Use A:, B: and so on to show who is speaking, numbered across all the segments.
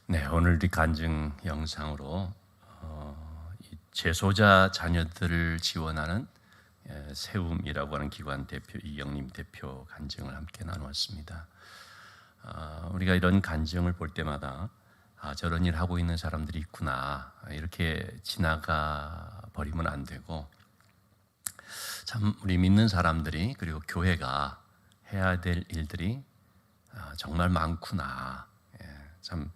A: 네, 오늘 이 간증 영상으로 이 재소자 자녀들을 지원하는 세움이라고 하는 기관 대표 이영림 대표 간증을 함께 나누었습니다. 우리가 이런 간증을 볼 때마다 저런 일 하고 있는 사람들이 있구나, 이렇게 지나가 버리면 안 되고, 참 우리 믿는 사람들이 그리고 교회가 해야 될 일들이 정말 많구나. 참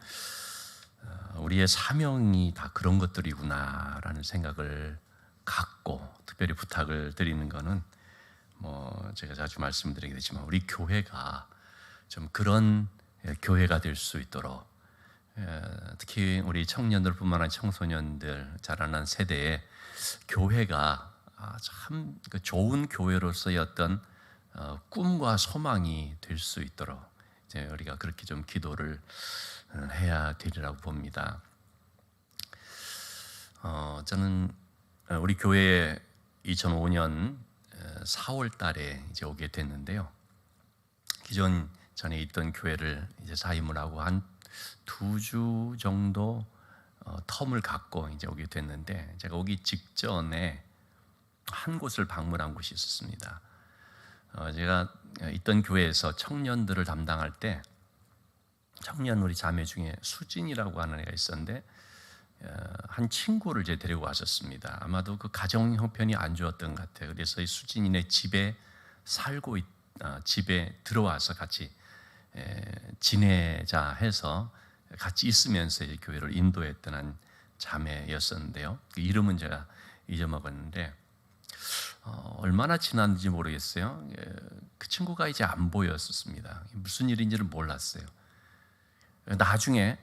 A: 우리의 사명이 다 그런 것들이구나라는 생각을 갖고 특별히 부탁을 드리는 것은 제가 자주 말씀드리게 되지만 우리 교회가 좀 그런 교회가 될 수 있도록, 특히 우리 청년들뿐만 아니라 청소년들 자라난 세대에 교회가 참 좋은 교회로서의 어떤 꿈과 소망이 될 수 있도록 이제 우리가 그렇게 좀 기도를 해야 되리라고 봅니다. 저는 우리 교회에 2005년 4월 달에 이제 오게 됐는데요. 기존 전에 있던 교회를 이제 사임을 하고 한 2주 정도 텀을 갖고 이제 오게 됐는데, 제가 오기 직전에 한 곳을 방문한 곳이 있었습니다. 제가 있던 교회에서 청년들을 담당할 때 청년 우리 자매 중에 수진이라고 하는 애가 있었는데, 한 친구를 이제 데리고 왔었습니다. 아마도 그 가정 형편이 안 좋았던 것 같아요. 그래서 이 수진이네 집에 집에 들어와서 같이 지내자 해서 같이 있으면서 이제 교회를 인도했던 한 자매였었는데요. 그 이름은 제가 잊어먹었는데, 얼마나 지났는지 모르겠어요. 그 친구가 이제 안 보였었습니다. 무슨 일인지를 몰랐어요. 나중에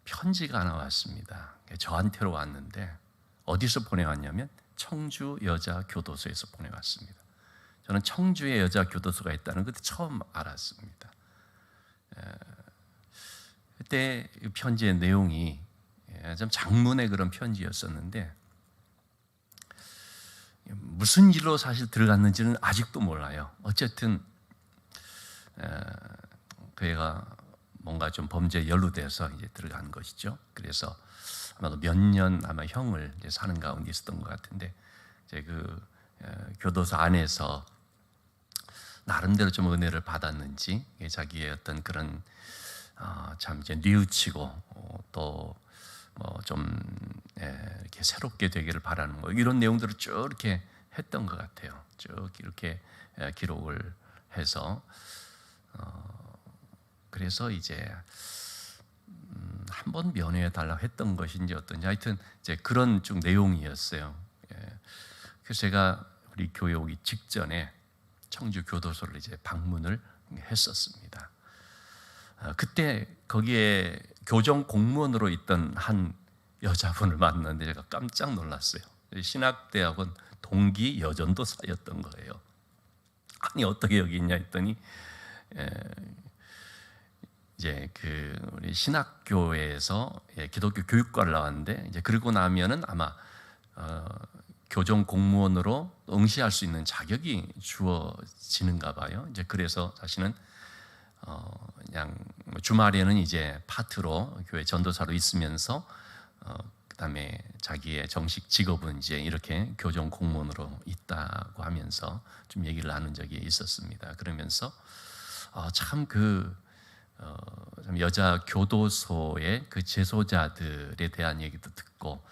A: 편지가 하나 왔습니다. 저한테로 왔는데, 어디서 보내왔냐면 청주 여자교도소에서 보내왔습니다. 저는 청주에 여자교도소가 있다는 것도 처음 알았습니다. 그때 편지의 내용이 좀 장문의 그런 편지였었는데, 무슨 일로 사실 들어갔는지는 아직도 몰라요. 어쨌든 그 애가 뭔가 좀 범죄에 연루돼서 이제 들어간 것이죠. 그래서 아마도 몇 년 아마 형을 이제 사는 가운데 있었던 것 같은데, 이제 그 교도소 안에서 나름대로 좀 은혜를 받았는지 자기의 어떤 그런 참 이제 뉘우치고 또 뭐 좀 이렇게 새롭게 되기를 바라는 거, 이런 내용들을 쭉 이렇게 했던 것 같아요. 쭉 이렇게 기록을 해서 그래서 이제 한번 면회해 달라고 했던 것인지 어떤지, 하여튼 이제 그런 쭉 내용이었어요. 그래서 제가 우리 교회 오기 직전에 청주 교도소를 이제 방문을 했었습니다. 그때 거기에 교정 공무원으로 있던 한 여자분을 만났는데 제가 깜짝 놀랐어요. 신학대학원 동기 여전도사였던 거예요. 아니 어떻게 여기 있냐 했더니, 이제 그 우리 신학교에서 기독교 교육과를 나왔는데, 이제 그러고 나면은 아마 교정 공무원으로 응시할 수 있는 자격이 주어지는가 봐요. 이제 그래서 자신은 그냥 주말에는 이제 파트로 교회 전도사로 있으면서 그다음에 자기의 정식 직업은 이제 이렇게 교정 공무원으로 있다고 하면서 좀 얘기를 나눈 적이 있었습니다. 그러면서 참 여자 교도소의 그 재소자들에 대한 얘기도 듣고,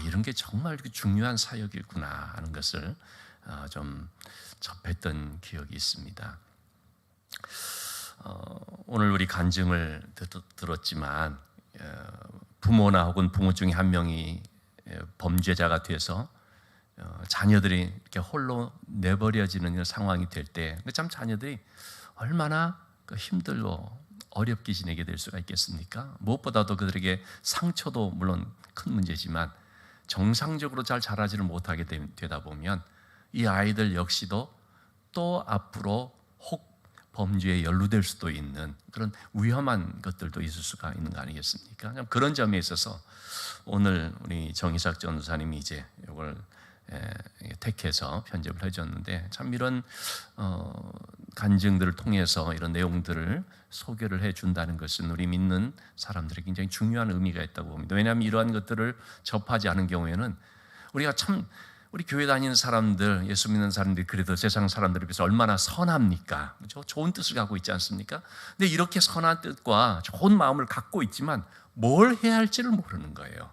A: 이런 게 정말 중요한 사역이구나 하는 것을 좀 접했던 기억이 있습니다. 오늘 우리 간증을 들었지만, 부모나 혹은 부모 중에 한 명이 범죄자가 돼서 자녀들이 이렇게 홀로 내버려지는 상황이 될 때 참 자녀들이 얼마나 힘들고 어렵게 지내게 될 수가 있겠습니까? 무엇보다도 그들에게 상처도 물론 큰 문제지만 정상적으로 잘 자라지를 못하게 되다 보면 이 아이들 역시도 또 앞으로 혹 범죄에 연루될 수도 있는 그런 위험한 것들도 있을 수가 있는 거 아니겠습니까? 그런 점에 있어서 오늘 우리 정희삭 전도사님이 이제 이걸 택해서 편집을 해줬는데 참 이런 간증들을 통해서 이런 내용들을 소개를 해준다는 것은 우리 믿는 사람들에게 굉장히 중요한 의미가 있다고 봅니다. 왜냐하면 이러한 것들을 접하지 않은 경우에는 우리가 참 우리 교회 다니는 사람들, 예수 믿는 사람들이 그래도 세상 사람들에 비해서 얼마나 선합니까? 그렇죠? 좋은 뜻을 갖고 있지 않습니까? 근데 이렇게 선한 뜻과 좋은 마음을 갖고 있지만 뭘 해야 할지를 모르는 거예요.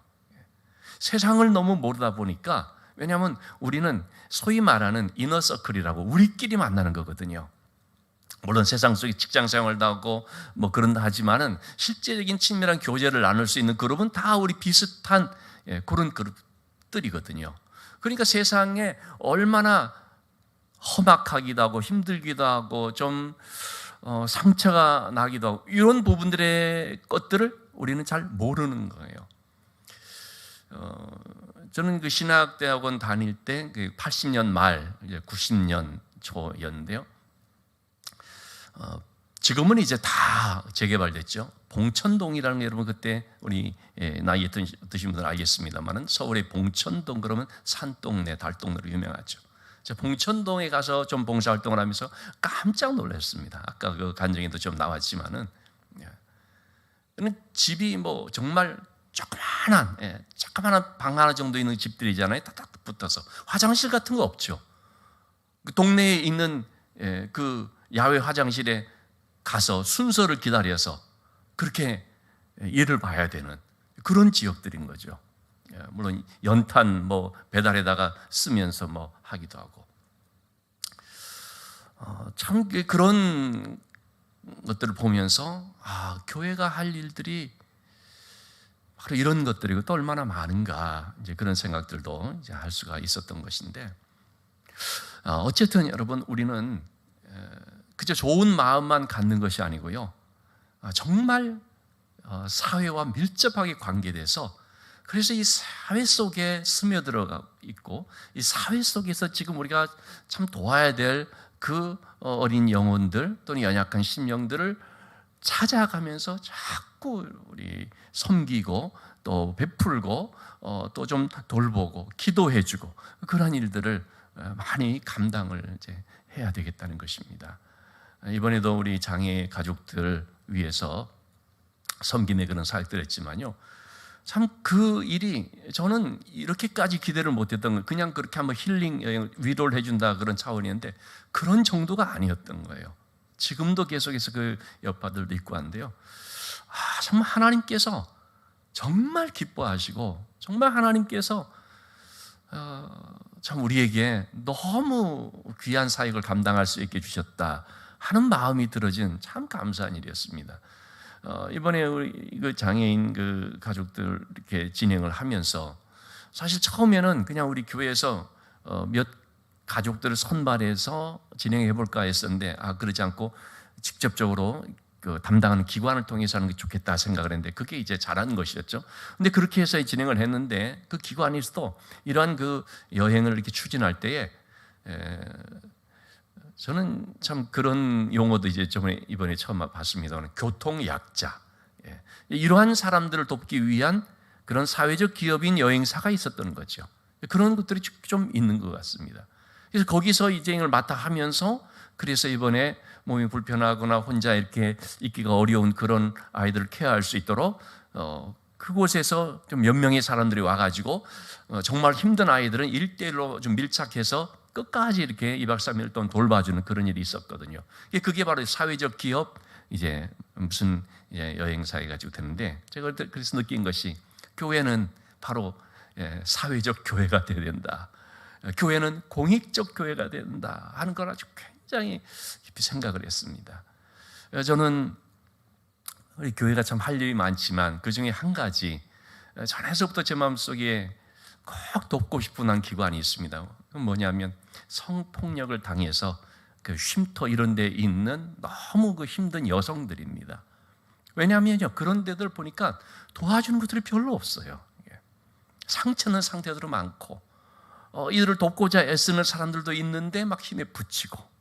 A: 세상을 너무 모르다 보니까, 왜냐하면 우리는 소위 말하는 이너서클이라고 우리끼리 만나는 거거든요. 물론 세상 속에 직장 생활도 하고 뭐 그런다 하지만은 실제적인 친밀한 교제를 나눌 수 있는 그룹은 다 우리 비슷한 그런 그룹들이거든요. 그러니까 세상에 얼마나 험악하기도 하고 힘들기도 하고 좀 상처가 나기도 하고 이런 부분들의 것들을 우리는 잘 모르는 거예요. 저는 그 신학대학원 다닐 때 80년 말, 이제 90년 초였는데요. 지금은 이제 다 재개발됐죠. 봉천동이라는 게 여러분 그때 우리 나이 드신 분들은 알겠습니다만은 서울의 봉천동 그러면 산동네, 달동네로 유명하죠. 제가 봉천동에 가서 좀 봉사활동을 하면서 깜짝 놀랐습니다. 아까 그 간증에도 좀 나왔지만은 집이 뭐 정말 조그마한 방 하나 정도 있는 집들이잖아요. 탁탁 붙어서 화장실 같은 거 없죠. 그 동네에 있는 그 야외 화장실에 가서 순서를 기다려서 그렇게 일을 봐야 되는 그런 지역들인 거죠. 물론 연탄 뭐 배달에다가 쓰면서 뭐 하기도 하고 참 그런 것들을 보면서 교회가 할 일들이 바로 이런 것들이고 또 얼마나 많은가 이제 그런 생각들도 이제 할 수가 있었던 것인데 어쨌든 여러분 우리는 그저 좋은 마음만 갖는 것이 아니고요. 정말 사회와 밀접하게 관계돼서 그래서 이 사회 속에 스며들어가 있고 이 사회 속에서 지금 우리가 참 도와야 될 그 어린 영혼들 또는 연약한 심령들을 찾아가면서 자꾸 우리 섬기고 또 베풀고 또 좀 돌보고 기도해주고 그런 일들을 많이 감당을 이제 해야 되겠다는 것입니다. 이번에도 우리 장애 가족들 위해서 섬기는 그런 사역들 했지만요. 참 그 일이 저는 이렇게까지 기대를 못했던 건 그냥 그렇게 한번 힐링 위로를 해준다 그런 차원이었는데 그런 정도가 아니었던 거예요. 지금도 계속해서 그 여파들도 있고 한데요. 정말 하나님께서 정말 기뻐하시고 정말 하나님께서 참 우리에게 너무 귀한 사역을 감당할 수 있게 주셨다 하는 마음이 들어진 참 감사한 일이었습니다. 이번에 우리 그 장애인 그 가족들 이렇게 진행을 하면서 사실 처음에는 그냥 우리 교회에서 몇 가족들을 선발해서 진행해 볼까 했었는데 그러지 않고 직접적으로 그 담당하는 기관을 통해서 하는 게 좋겠다 생각을 했는데 그게 이제 잘한 것이었죠. 근데 그렇게 해서 진행을 했는데 그 기관에서도 이러한 그 여행을 이렇게 추진할 때에 저는 참 그런 용어도 이제 이번에 처음 봤습니다. 교통약자. 이러한 사람들을 돕기 위한 그런 사회적 기업인 여행사가 있었던 거죠. 그런 것들이 좀 있는 것 같습니다. 그래서 거기서 이 여행을 맡아 하면서 그래서 이번에 몸이 불편하거나 혼자 이렇게 있기가 어려운 그런 아이들을 케어할 수 있도록 그곳에서 좀 몇 명의 사람들이 와가지고 정말 힘든 아이들은 1대1로 좀 밀착해서 끝까지 이렇게 2박 3일 동안 돌봐주는 그런 일이 있었거든요. 그게 바로 사회적 기업 이제 무슨 여행사 해가지고 되는데 제가 그래서 느낀 것이 교회는 바로 사회적 교회가 되어야 된다. 교회는 공익적 교회가 된다 하는 걸 아주 굉장히 깊이 생각을 했습니다. 저는 우리 교회가 참 할 일이 많지만 그 중에 한 가지 전에서부터 제 마음속에 꼭 돕고 싶은 한 기관이 있습니다. 그건 뭐냐면 성폭력을 당해서 그 쉼터 이런 데 있는 너무 그 힘든 여성들입니다. 왜냐하면요 그런 데들 보니까 도와주는 것들이 별로 없어요. 상처는 상태대로 많고 이들을 돕고자 애쓰는 사람들도 있는데 막 힘에 부치고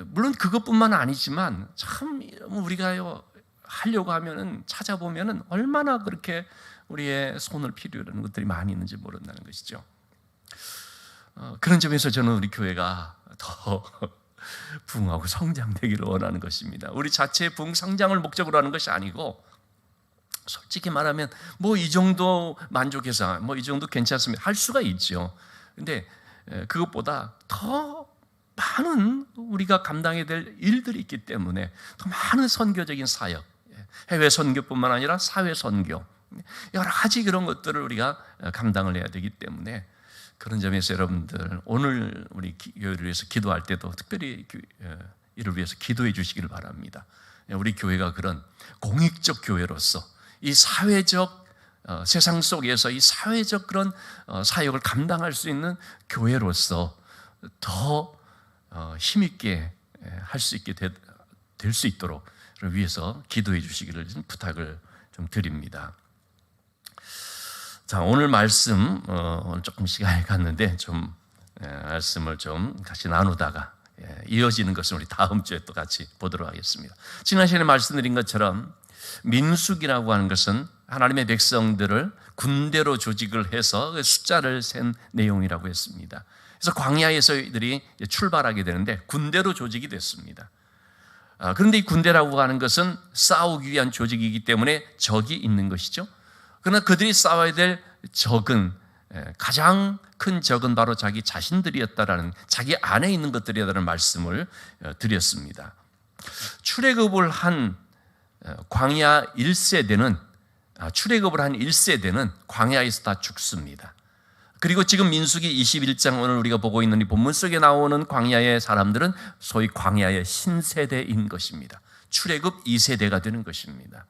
A: 물론 그것뿐만 아니지만 참 우리가 하려고 하면은 찾아보면은 얼마나 그렇게 우리의 손을 필요로 하는 것들이 많이 있는지 모른다는 것이죠. 그런 점에서 저는 우리 교회가 더 부흥하고 성장되기를 원하는 것입니다. 우리 자체의 부흥 성장을 목적으로 하는 것이 아니고, 솔직히 말하면 뭐 이 정도 만족해서 뭐 이 정도 괜찮습니다 할 수가 있죠. 근데 그것보다 더 많은 우리가 감당해야 될 일들이 있기 때문에 더 많은 선교적인 사역, 해외 선교뿐만 아니라 사회 선교, 여러 가지 그런 것들을 우리가 감당을 해야 되기 때문에, 그런 점에서 여러분들 오늘 우리 교회를 위해서 기도할 때도 특별히 이를 위해서 기도해 주시기를 바랍니다. 우리 교회가 그런 공익적 교회로서 이 사회적 세상 속에서 이 사회적 그런 사역을 감당할 수 있는 교회로서 더 힘있게 할 수 있게 될 수 있도록 위해서 기도해 주시기를 좀 부탁을 좀 드립니다. 자, 오늘 말씀 조금 시간이 갔는데 좀 말씀을 좀 같이 나누다가 이어지는 것은 우리 다음 주에 또 같이 보도록 하겠습니다. 지난 시간에 말씀드린 것처럼 민수기라고 하는 것은 하나님의 백성들을 군대로 조직을 해서 숫자를 센 내용이라고 했습니다. 그래서 광야에서 이들이 출발하게 되는데 군대로 조직이 됐습니다. 그런데 이 군대라고 하는 것은 싸우기 위한 조직이기 때문에 적이 있는 것이죠. 그러나 그들이 싸워야 될 적은, 가장 큰 적은 바로 자기 자신들이었다라는, 자기 안에 있는 것들이었다는 말씀을 드렸습니다. 출애굽을 한 광야 1세대는 광야에서 다 죽습니다. 그리고 지금 민수기 21장, 오늘 우리가 보고 있는 이 본문 속에 나오는 광야의 사람들은 소위 광야의 신세대인 것입니다. 출애굽 2세대가 되는 것입니다.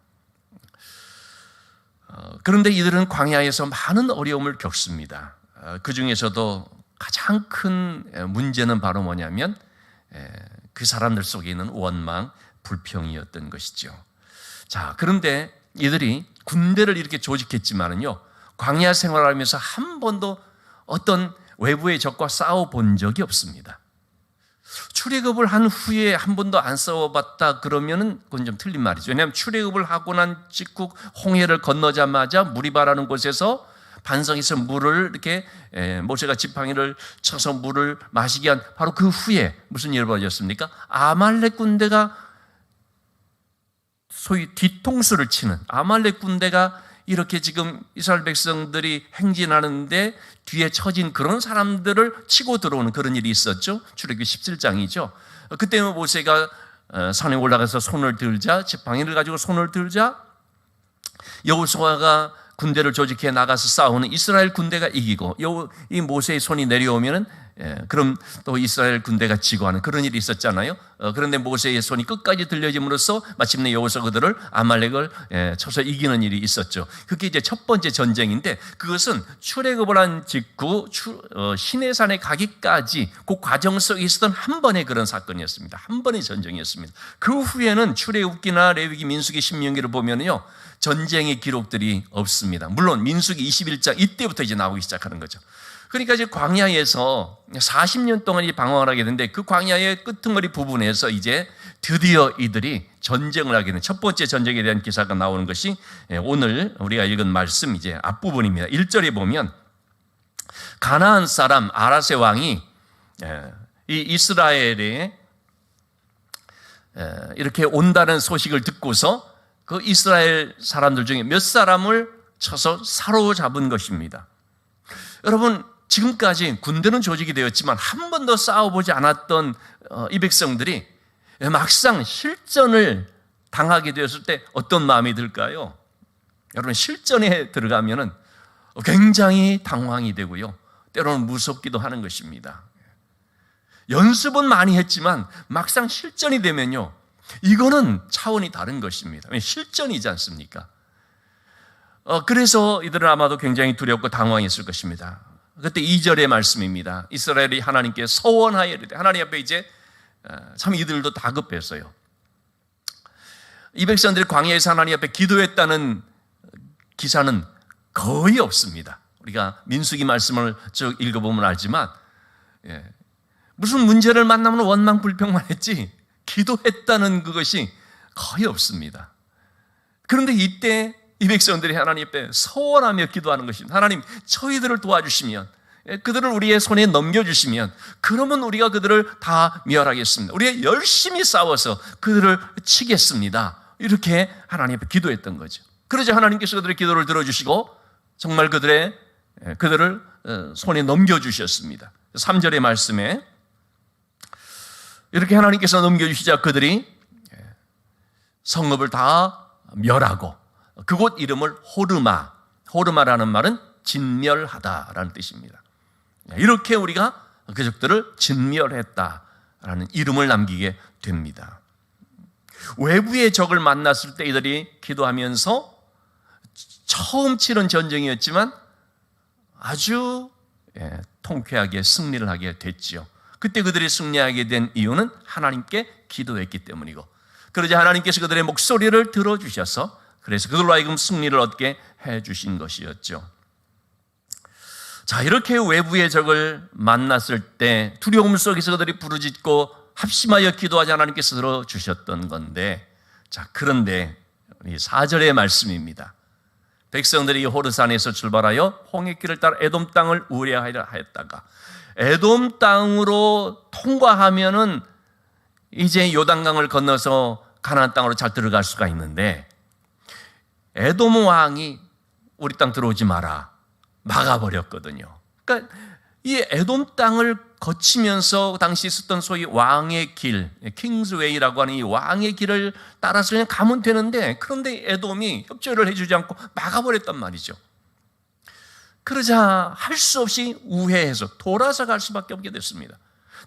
A: 그런데 이들은 광야에서 많은 어려움을 겪습니다. 그 중에서도 가장 큰 문제는 바로 뭐냐면 그 사람들 속에 있는 원망, 불평이었던 것이죠. 자, 그런데 이들이 군대를 이렇게 조직했지만은요, 광야 생활을 하면서 한 번도 어떤 외부의 적과 싸워본 적이 없습니다. 출애굽을 한 후에 한 번도 안 싸워봤다 그러면은 그건 좀 틀린 말이죠. 왜냐하면 출애굽을 하고 난 직후 홍해를 건너자마자 무리바라는 곳에서 반성에서 물을 이렇게 모세가 지팡이를 쳐서 물을 마시게 한 바로 그 후에 무슨 일이 벌어졌습니까? 아말렉 군대가, 소위 뒤통수를 치는 아말렉 군대가 이렇게 지금 이스라엘 백성들이 행진하는데 뒤에 처진 그런 사람들을 치고 들어오는 그런 일이 있었죠. 출애굽기 17장이죠. 그때 모세가 산에 올라가서 손을 들자, 지팡이를 가지고 손을 들자, 여호수아가 군대를 조직해 나가서 싸우는 이스라엘 군대가 이기고, 이 모세의 손이 내려오면은 그럼 또 이스라엘 군대가 지고 하는 그런 일이 있었잖아요. 그런데 모세의 손이 끝까지 들려짐으로써 마침내 여호수아 그들을 아말렉을 쳐서 이기는 일이 있었죠. 그게 이제 첫 번째 전쟁인데, 그것은 출애굽을 한 직후 시내산에 가기까지 그 과정 속에 있었던 한 번의 그런 사건이었습니다. 한 번의 전쟁이었습니다. 그 후에는 출애굽기나 레위기, 민수기, 신명기를 보면요, 전쟁의 기록들이 없습니다. 물론 민수기 21장 이때부터 이제 나오기 시작하는 거죠. 그러니까 이제 광야에서 40년 동안 이 방황을 하게 되는데, 그 광야의 끄트머리 부분에서 이제 드디어 이들이 전쟁을 하게 되는 첫 번째 전쟁에 대한 기사가 나오는 것이 오늘 우리가 읽은 말씀 이제 앞부분입니다. 1절에 보면 가나안 사람 아라세 왕이 이 이스라엘에 이렇게 온다는 소식을 듣고서 그 이스라엘 사람들 중에 몇 사람을 쳐서 사로잡은 것입니다. 여러분, 지금까지 군대는 조직이 되었지만 한 번도 싸워보지 않았던 이 백성들이 막상 실전을 당하게 되었을 때 어떤 마음이 들까요? 여러분, 실전에 들어가면은 굉장히 당황이 되고요, 때로는 무섭기도 하는 것입니다. 연습은 많이 했지만 막상 실전이 되면요, 이거는 차원이 다른 것입니다. 실전이지 않습니까? 그래서 이들은 아마도 굉장히 두렵고 당황했을 것입니다. 그때 2절의 말씀입니다. 이스라엘이 하나님께 서원하여 이르되, 하나님 앞에 이제 참 이들도 다급했어요. 이 백성들이 광야에서 하나님 앞에 기도했다는 기사는 거의 없습니다. 우리가 민수기 말씀을 쭉 읽어보면 알지만, 무슨 문제를 만나면 원망 불평만 했지 기도했다는 그것이 거의 없습니다. 그런데 이때 이 백성들이 하나님 앞에 서원하며 기도하는 것입니다. 하나님, 저희들을 도와주시면 그들을 우리의 손에 넘겨주시면 그러면 우리가 그들을 다 멸하겠습니다. 우리가 열심히 싸워서 그들을 치겠습니다. 이렇게 하나님 앞에 기도했던 거죠. 그러자 하나님께서 그들의 기도를 들어주시고 정말 그들을 손에 넘겨주셨습니다. 3절의 말씀에 이렇게 하나님께서 넘겨주시자 그들이 성읍을 다 멸하고 그곳 이름을 호르마라는 말은 진멸하다라는 뜻입니다. 이렇게 우리가 그 적들을 진멸했다라는 이름을 남기게 됩니다. 외부의 적을 만났을 때 이들이 기도하면서 처음 치른 전쟁이었지만 아주 통쾌하게 승리를 하게 됐죠. 그때 그들이 승리하게 된 이유는 하나님께 기도했기 때문이고, 그러자 하나님께서 그들의 목소리를 들어주셔서 그래서 그들로 하여금 승리를 얻게 해주신 것이었죠. 자, 이렇게 외부의 적을 만났을 때 두려움 속에서 그들이 부르짖고 합심하여 기도하자 하나님께서 들어주셨던 건데, 자, 그런데 이 4절의 말씀입니다. 백성들이 호르산에서 출발하여 홍해길을 따라 에돔 땅을 우회하려 하였다가 에돔 땅으로 통과하면은 이제 요단강을 건너서 가나안 땅으로 잘 들어갈 수가 있는데, 에돔 왕이 우리 땅 들어오지 마라 막아버렸거든요. 그러니까 이 에돔 땅을 거치면서 당시 있었던 소위 왕의 길, 킹스웨이라고 하는 이 왕의 길을 따라서 그냥 가면 되는데, 그런데 에돔이 협조를 해주지 않고 막아버렸단 말이죠. 그러자 할 수 없이 우회해서 돌아서 갈 수밖에 없게 됐습니다.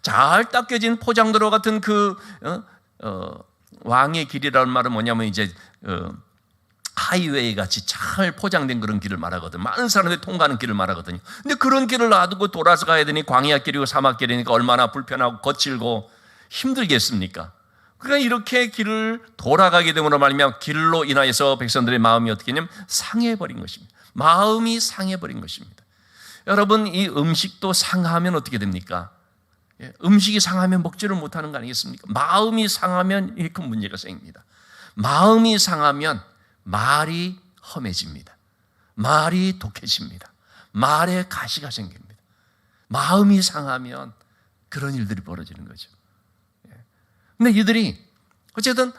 A: 잘 닦여진 포장도로 같은 그 왕의 길이라는 말은 뭐냐면 이제 하이웨이 같이 잘 포장된 그런 길을 말하거든요. 많은 사람들이 통과하는 길을 말하거든요. 근데 그런 길을 놔두고 돌아서 가야 되니 광야길이고 사막길이니까 얼마나 불편하고 거칠고 힘들겠습니까? 그러니까 이렇게 길을 돌아가게 됨으로 말미암아 길로 인하여서 백성들의 마음이 어떻게 했냐면 상해버린 것입니다. 마음이 상해버린 것입니다. 여러분, 이 음식도 상하면 어떻게 됩니까? 음식이 상하면 먹지를 못하는 거 아니겠습니까? 마음이 상하면 이게 큰 문제가 생깁니다. 마음이 상하면 말이 험해집니다. 말이 독해집니다. 말에 가시가 생깁니다. 마음이 상하면 그런 일들이 벌어지는 거죠. 근데 이들이 어쨌든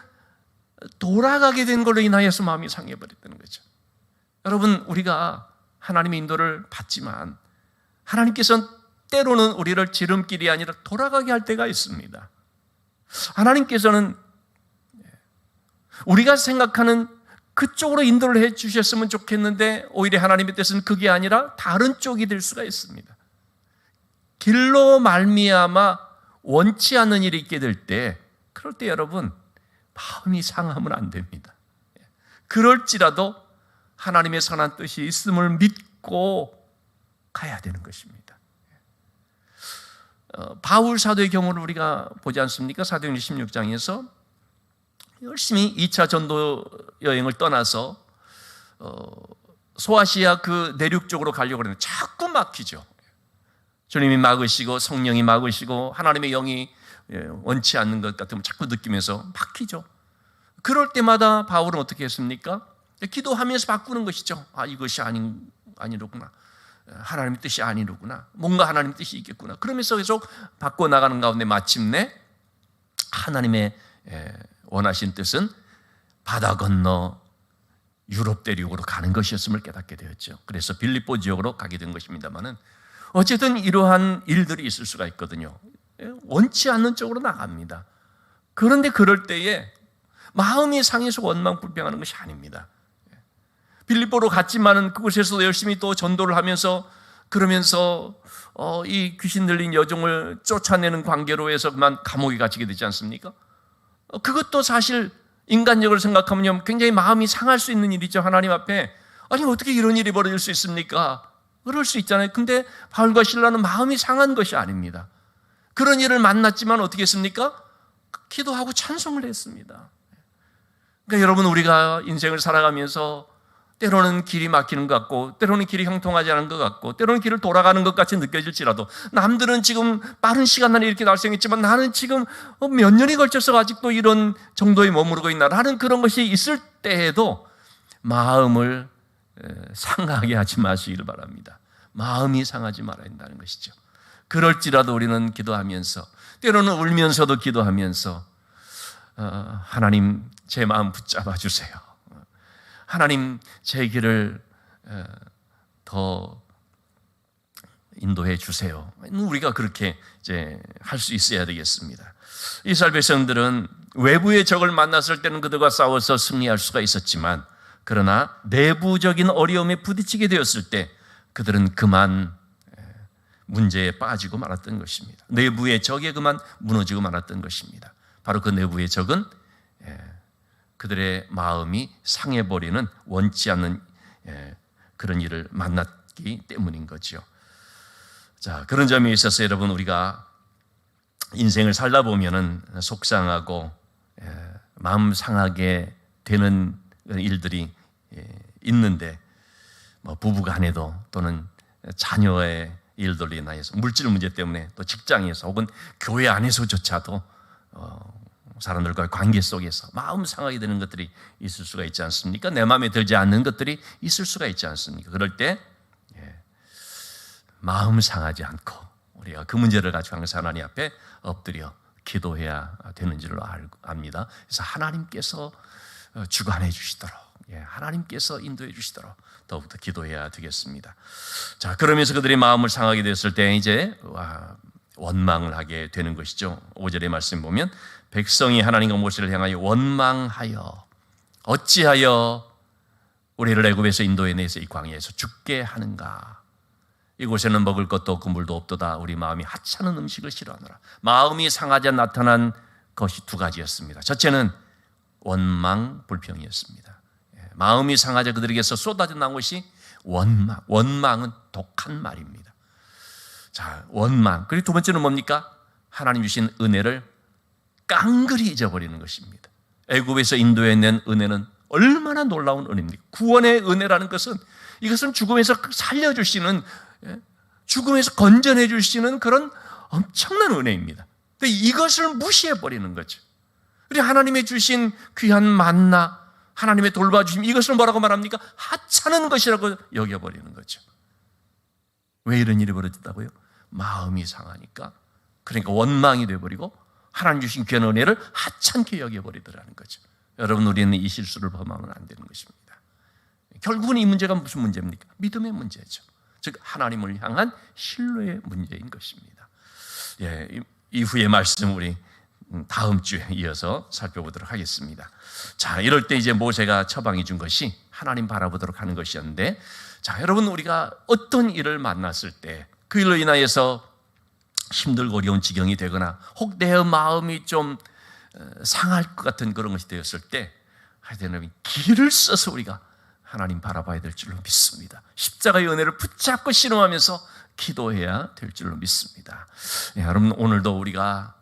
A: 돌아가게 된 걸로 인하여서 마음이 상해버렸다는 거죠. 여러분, 우리가 하나님의 인도를 받지만 하나님께서는 때로는 우리를 지름길이 아니라 돌아가게 할 때가 있습니다. 하나님께서는 우리가 생각하는 그쪽으로 인도를 해 주셨으면 좋겠는데 오히려 하나님의 뜻은 그게 아니라 다른 쪽이 될 수가 있습니다. 길로 말미암아 원치 않는 일이 있게 될 때, 그럴 때 여러분 마음이 상하면 안 됩니다. 그럴지라도 하나님의 선한 뜻이 있음을 믿고 가야 되는 것입니다. 바울 사도의 경우를 우리가 보지 않습니까? 사도행전 16장에서 열심히 2차 전도 여행을 떠나서 소아시아 그 내륙 쪽으로 가려고 하는데 자꾸 막히죠. 주님이 막으시고 성령이 막으시고 하나님의 영이 원치 않는 것 같으면 자꾸 느끼면서 막히죠. 그럴 때마다 바울은 어떻게 했습니까? 기도하면서 바꾸는 것이죠. 아, 이것이 아니로구나. 하나님의 뜻이 아니로구나. 뭔가 하나님의 뜻이 있겠구나. 그러면서 계속 바꿔나가는 가운데 마침내 하나님의 원하신 뜻은 바다 건너 유럽 대륙으로 가는 것이었음을 깨닫게 되었죠. 그래서 빌립보 지역으로 가게 된 것입니다만은 어쨌든 이러한 일들이 있을 수가 있거든요. 원치 않는 쪽으로 나갑니다. 그런데 그럴 때에 마음이 상해서 원망불평하는 것이 아닙니다. 빌립보로 갔지만은 그곳에서 열심히 또 전도를 하면서 그러면서 이 귀신 들린 여종을 쫓아내는 관계로 해서 그만 감옥에 갇히게 되지 않습니까? 그것도 사실 인간적으로 생각하면 굉장히 마음이 상할 수 있는 일이죠. 하나님 앞에 아니 어떻게 이런 일이 벌어질 수 있습니까? 그럴 수 있잖아요. 근데 바울과 실라는 마음이 상한 것이 아닙니다. 그런 일을 만났지만 어떻게 했습니까? 기도하고 찬송을 했습니다. 그러니까 여러분, 우리가 인생을 살아가면서 때로는 길이 막히는 것 같고 때로는 길이 형통하지 않은 것 같고 때로는 길을 돌아가는 것 같이 느껴질지라도 남들은 지금 빠른 시간 안에 이렇게 달성했지만 나는 지금 몇 년이 걸쳐서 아직도 이런 정도에 머무르고 있나 라는 그런 것이 있을 때에도 마음을 상하게 하지 마시기를 바랍니다. 마음이 상하지 말아야 한다는 것이죠. 그럴지라도 우리는 기도하면서, 때로는 울면서도 기도하면서, 하나님 제 마음 붙잡아 주세요. 하나님 제 길을 더 인도해 주세요. 우리가 그렇게 이제 할 수 있어야 되겠습니다. 이스라엘 백성들은 외부의 적을 만났을 때는 그들과 싸워서 승리할 수가 있었지만, 그러나 내부적인 어려움에 부딪히게 되었을 때 그들은 그만 문제에 빠지고 말았던 것입니다. 내부의 적에 그만 무너지고 말았던 것입니다. 바로 그 내부의 적은 그들의 마음이 상해버리는, 원치 않는 그런 일을 만났기 때문인 거죠. 자, 그런 점에 있어서 여러분, 우리가 인생을 살다 보면은 속상하고 마음 상하게 되는 일들이 있는데, 뭐 부부간에도 또는 자녀의 일들로 인하여서, 물질 문제 때문에, 또 직장에서 혹은 교회 안에서조차도 사람들과의 관계 속에서 마음 상하게 되는 것들이 있을 수가 있지 않습니까? 내 마음에 들지 않는 것들이 있을 수가 있지 않습니까? 그럴 때 마음 상하지 않고 우리가 그 문제를 가지고 항상 하나님 앞에 엎드려 기도해야 되는 줄로 압니다. 그래서 하나님께서 주관해 주시도록, 하나님께서 인도해 주시도록 더욱더 기도해야 되겠습니다. 자, 그러면서 그들이 마음을 상하게 됐을 때 이제 원망을 하게 되는 것이죠. 5절의 말씀 보면, 백성이 하나님과 모세를 향하여 원망하여 어찌하여 우리를 애굽에서 인도해 내서 이 광야에서 죽게 하는가. 이곳에는 먹을 것도 없고 물도 없도다. 우리 마음이 하찮은 음식을 싫어하노라. 마음이 상하자 나타난 것이 두 가지였습니다. 첫째는 원망, 불평이었습니다. 마음이 상하자 그들에게서 쏟아져 나온 것이 원망. 원망은 독한 말입니다. 자, 원망. 그리고 두 번째는 뭡니까? 하나님 주신 은혜를 깡그리 잊어버리는 것입니다. 애굽에서 인도해낸 은혜는 얼마나 놀라운 은혜입니까? 구원의 은혜라는 것은, 이것은 죽음에서 살려주시는, 죽음에서 건져내 주시는 그런 엄청난 은혜입니다. 근데 이것을 무시해버리는 거죠. 그리고 하나님의 주신 귀한 만나, 하나님의 돌봐주심, 이것을 뭐라고 말합니까? 하찮은 것이라고 여겨버리는 거죠. 왜 이런 일이 벌어졌다고요? 마음이 상하니까. 그러니까 원망이 되어버리고 하나님 주신 귀한 은혜를 하찮게 여겨버리더라는 거죠. 여러분, 우리는 이 실수를 범하면 안 되는 것입니다. 결국은 이 문제가 무슨 문제입니까? 믿음의 문제죠. 즉 하나님을 향한 신뢰의 문제인 것입니다. 이후의 말씀 우리 다음 주에 이어서 살펴보도록 하겠습니다. 자, 이럴 때 이제 모세가 처방해 준 것이 하나님 바라보도록 하는 것이었는데, 자, 여러분, 우리가 어떤 일을 만났을 때 그 일로 인하여서 힘들고 어려운 지경이 되거나 혹 내 마음이 좀 상할 것 같은 그런 것이 되었을 때, 하여튼 길을 써서 우리가 하나님 바라봐야 될 줄로 믿습니다. 십자가의 은혜를 붙잡고 신음하면서 기도해야 될 줄로 믿습니다. 여러분, 오늘도 우리가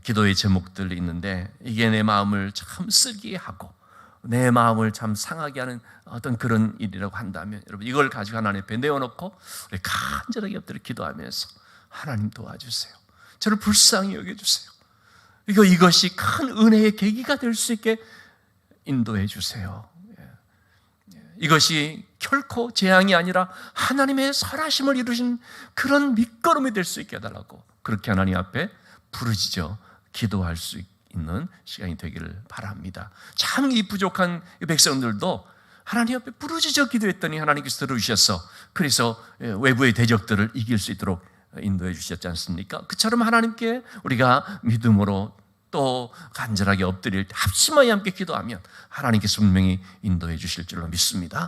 A: 기도의 제목들이 있는데, 이게 내 마음을 참 쓰게 하고 내 마음을 참 상하게 하는 어떤 그런 일이라고 한다면, 여러분, 이걸 가지고 하나님 앞에 내어놓고 우리 간절하게 엎드려 기도하면서, 하나님 도와주세요. 저를 불쌍히 여겨주세요. 이것이 큰 은혜의 계기가 될 수 있게 인도해 주세요. 이것이 결코 재앙이 아니라 하나님의 설하심을 이루신 그런 밑거름이 될 수 있게 해달라고, 그렇게 하나님 앞에 부르짖어 기도할 수 있는 시간이 되기를 바랍니다. 참 이 부족한 백성들도 하나님 앞에 부르짖어 기도했더니 하나님께서 들어주셔서, 그래서 외부의 대적들을 이길 수 있도록 인도해 주셨지 않습니까? 그처럼 하나님께 우리가 믿음으로 또 간절하게 엎드릴 때 합심하여 함께 기도하면 하나님께서 분명히 인도해 주실 줄로 믿습니다.